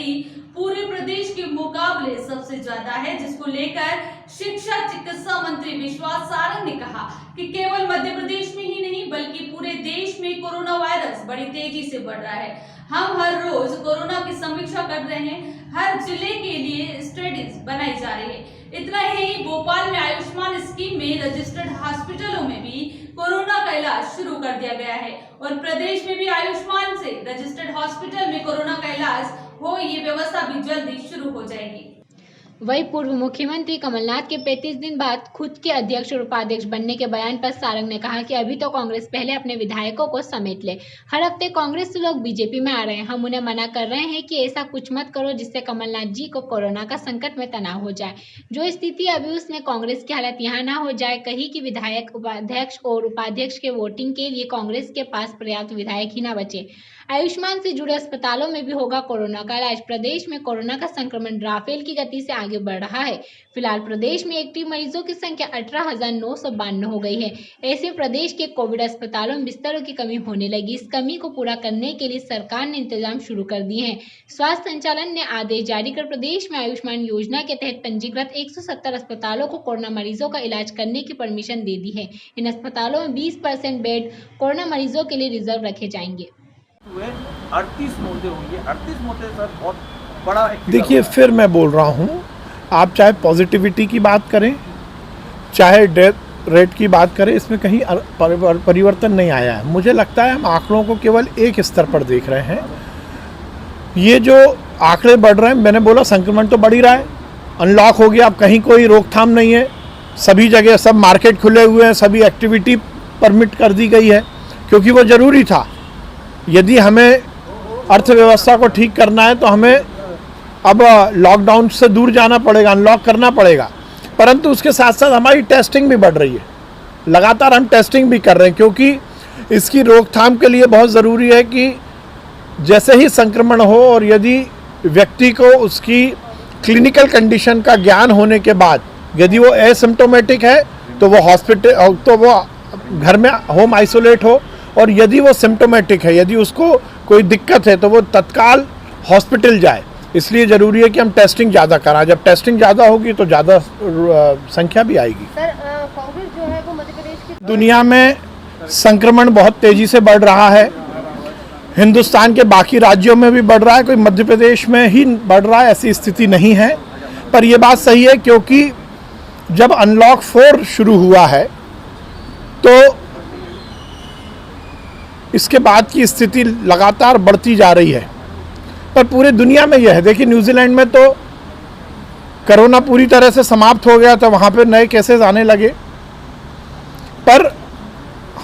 गति पूरे प्रदेश के मुकाबले सबसे ज्यादा है, जिसको लेकर शिक्षा चिकित्सा मंत्री विश्वास सारंग ने कहा कि केवल मध्य प्रदेश में ही नहीं बल्कि पूरे देश में कोरोना वायरस बड़ी तेजी से बढ़ रहा है। हम हर रोज कोरोना की समीक्षा कर रहे हैं, हर जिले के लिए स्टडीज बनाई जा रही है। इतना ही भोपाल में आयुष्मान स्कीम में रजिस्टर्ड हॉस्पिटलों में भी कोरोना का इलाज शुरू कर दिया गया है और प्रदेश में भी आयुष्मान से रजिस्टर्ड हॉस्पिटल में कोरोना का इलाज हो, ये व्यवस्था भी जल्दी शुरू हो जाएगी। वही पूर्व मुख्यमंत्री कमलनाथ के 35 दिन बाद खुद के अध्यक्ष और उपाध्यक्ष बनने के बयान पर सारंग ने कहा कि अभी तो कांग्रेस पहले अपने विधायकों को समेट ले। हर हफ्ते कांग्रेस से लोग बीजेपी में आ रहे हैं, हम उन्हें मना कर रहे हैं कि ऐसा कुछ मत करो जिससे कमलनाथ जी को कोरोना का संकट में तनाव हो जाए। जो स्थिति अभी उसने कांग्रेस की हालत यहाँ ना हो जाए, कही कि विधायक उपाध्यक्ष और उपाध्यक्ष के वोटिंग के लिए कांग्रेस के पास पर्याप्त विधायक ही ना बचे। आयुष्मान से जुड़े अस्पतालों में भी होगा कोरोना का इलाज। प्रदेश में कोरोना का संक्रमण राफेल की गति से आगे बढ़ रहा है। फिलहाल प्रदेश में एक्टिव मरीजों की संख्या 18,952 हो गई है। ऐसे में प्रदेश के कोविड अस्पतालों में बिस्तरों की कमी होने लगी। इस कमी को पूरा करने के लिए सरकार ने इंतजाम शुरू कर दिए हैं। स्वास्थ्य संचालन ने आदेश जारी कर प्रदेश में आयुष्मान योजना के तहत पंजीकृत 170 अस्पतालों को कोरोना मरीजों का इलाज करने की परमिशन दे दी है। इन अस्पतालों में 20% बेड कोरोना मरीजों के लिए रिजर्व रखे जाएंगे। 38 मौतें हुई है। 38 मौतें सर बहुत बड़ा। देखिए, फिर मैं बोल रहा हूँ, आप चाहे पॉजिटिविटी की बात करें चाहे डेथ रेट की बात करें, इसमें कहीं परिवर्तन नहीं आया है। मुझे लगता है हम आंकड़ों को केवल एक स्तर पर देख रहे हैं। ये जो आंकड़े बढ़ रहे हैं, मैंने बोला संक्रमण तो बढ़ ही रहा है। अनलॉक हो गया, अब कहीं कोई रोकथाम नहीं है, सभी जगह सब मार्केट खुले हुए हैं, सभी एक्टिविटी परमिट कर दी गई है क्योंकि वो ज़रूरी था। यदि हमें अर्थव्यवस्था को ठीक करना है तो हमें अब लॉकडाउन से दूर जाना पड़ेगा, अनलॉक करना पड़ेगा। परंतु उसके साथ साथ हमारी टेस्टिंग भी बढ़ रही है। लगातार हम टेस्टिंग भी कर रहे हैं क्योंकि इसकी रोकथाम के लिए बहुत ज़रूरी है कि जैसे ही संक्रमण हो और यदि व्यक्ति को उसकी क्लिनिकल कंडीशन का ज्ञान होने के बाद यदि वो एसिम्प्टोमेटिक है तो वो हॉस्पिटल तो वो घर में होम आइसोलेट हो, और यदि वो सिम्टोमेटिक है, यदि उसको कोई दिक्कत है तो वो तत्काल हॉस्पिटल जाए। इसलिए ज़रूरी है कि हम टेस्टिंग ज़्यादा कराएं। जब टेस्टिंग ज़्यादा होगी तो ज़्यादा संख्या भी आएगी। सर, कांग्रेस जो है वो मध्य प्रदेश की दुनिया में संक्रमण बहुत तेज़ी से बढ़ रहा है। हिंदुस्तान के बाकी राज्यों में भी बढ़ रहा है, कोई मध्य प्रदेश में ही बढ़ रहा है ऐसी स्थिति नहीं है। पर यह बात सही है क्योंकि जब अनलॉक 4 शुरू हुआ है तो इसके बाद की स्थिति लगातार बढ़ती जा रही है। पर पूरे दुनिया में यह है, देखिए न्यूजीलैंड में तो कोरोना पूरी तरह से समाप्त हो गया था, वहाँ पे नए केसेस आने लगे। पर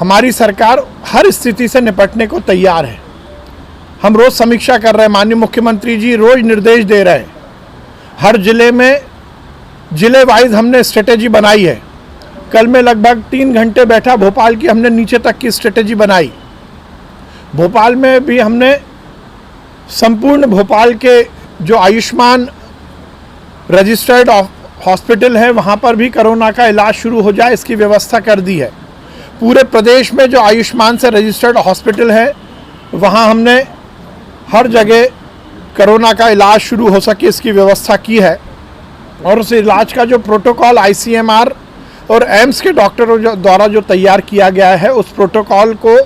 हमारी सरकार हर स्थिति से निपटने को तैयार है। हम रोज़ समीक्षा कर रहे हैं, माननीय मुख्यमंत्री जी रोज़ निर्देश दे रहे हैं। हर जिले में जिले वाइज हमने स्ट्रेटेजी बनाई है। कल मैं लगभग 3 घंटे बैठा, भोपाल की हमने नीचे तक की स्ट्रेटेजी बनाई। भोपाल में भी हमने संपूर्ण भोपाल के जो आयुष्मान रजिस्टर्ड हॉस्पिटल है वहाँ पर भी कोरोना का इलाज शुरू हो जाए, इसकी व्यवस्था कर दी है। पूरे प्रदेश में जो आयुष्मान से रजिस्टर्ड हॉस्पिटल है वहाँ हमने हर जगह कोरोना का इलाज शुरू हो सके इसकी व्यवस्था की है। और उस इलाज का जो प्रोटोकॉल ICMR और एम्स के डॉक्टरों द्वारा जो तैयार किया गया है, उस प्रोटोकॉल को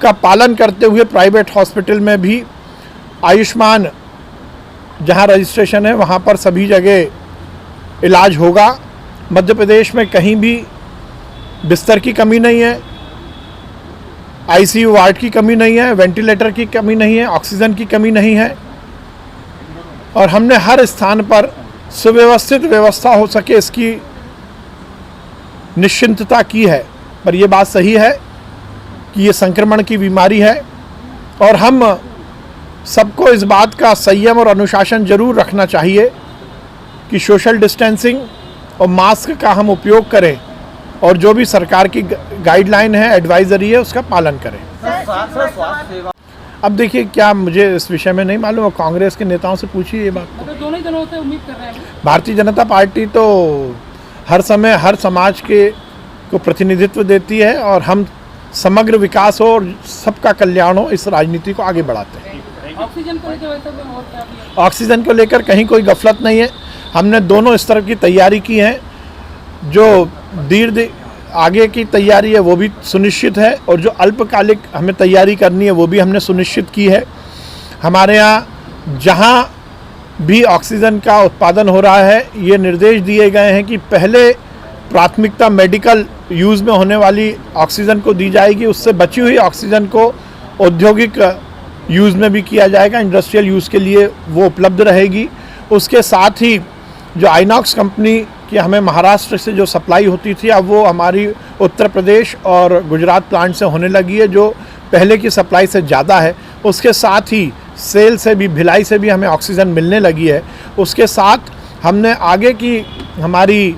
का पालन करते हुए प्राइवेट हॉस्पिटल में भी आयुष्मान जहां रजिस्ट्रेशन है वहां पर सभी जगह इलाज होगा। मध्य प्रदेश में कहीं भी बिस्तर की कमी नहीं है, ICU वार्ड की कमी नहीं है, वेंटिलेटर की कमी नहीं है, ऑक्सीजन की कमी नहीं है। और हमने हर स्थान पर सुव्यवस्थित व्यवस्था हो सके इसकी निश्चिंतता की है। पर यह बात सही है कि ये संक्रमण की बीमारी है और हम सबको इस बात का संयम और अनुशासन जरूर रखना चाहिए कि सोशल डिस्टेंसिंग और मास्क का हम उपयोग करें और जो भी सरकार की गाइडलाइन है, एडवाइजरी है, उसका पालन करें। अब देखिए, क्या मुझे इस विषय में नहीं मालूम, कांग्रेस के नेताओं से पूछिए ये बात। तो दोनों ही दलों से उम्मीद कर रहे हैं। भारतीय जनता पार्टी तो हर समय हर समाज के को प्रतिनिधित्व देती है और हम समग्र विकास हो और सबका कल्याण हो, इस राजनीति को आगे बढ़ाते हैं। ऑक्सीजन को लेकर वैसे में और क्या भी है? ऑक्सीजन को लेकर कहीं कोई गफलत नहीं है। हमने दोनों स्तर की तैयारी की है। जो दीर्घ आगे की तैयारी है वो भी सुनिश्चित है और जो अल्पकालिक हमें तैयारी करनी है वो भी हमने सुनिश्चित की है। हमारे यहाँ जहाँ भी ऑक्सीजन का उत्पादन हो रहा है ये निर्देश दिए गए हैं कि पहले प्राथमिकता मेडिकल यूज़ में होने वाली ऑक्सीजन को दी जाएगी, उससे बची हुई ऑक्सीजन को औद्योगिक यूज़ में भी किया जाएगा, इंडस्ट्रियल यूज़ के लिए वो उपलब्ध रहेगी। उसके साथ ही जो आइनॉक्स कंपनी की हमें महाराष्ट्र से जो सप्लाई होती थी अब वो हमारी उत्तर प्रदेश और गुजरात प्लांट से होने लगी है, जो पहले की सप्लाई से ज़्यादा है। उसके साथ ही सेल से भी, भिलाई से भी हमें ऑक्सीजन मिलने लगी है। उसके साथ हमने आगे की हमारी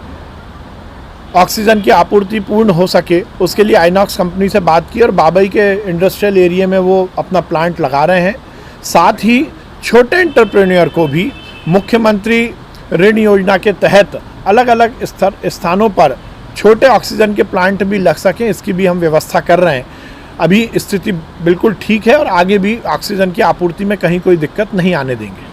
ऑक्सीजन की आपूर्ति पूर्ण हो सके उसके लिए आइनॉक्स कंपनी से बात की और बाबई के इंडस्ट्रियल एरिया में वो अपना प्लांट लगा रहे हैं। साथ ही छोटे एंटरप्रेन्योर को भी मुख्यमंत्री ऋण योजना के तहत अलग अलग स्थानों पर छोटे ऑक्सीजन के प्लांट भी लग सकें, इसकी भी हम व्यवस्था कर रहे हैं। अभी स्थिति बिल्कुल ठीक है और आगे भी ऑक्सीजन की आपूर्ति में कहीं कोई दिक्कत नहीं आने देंगे।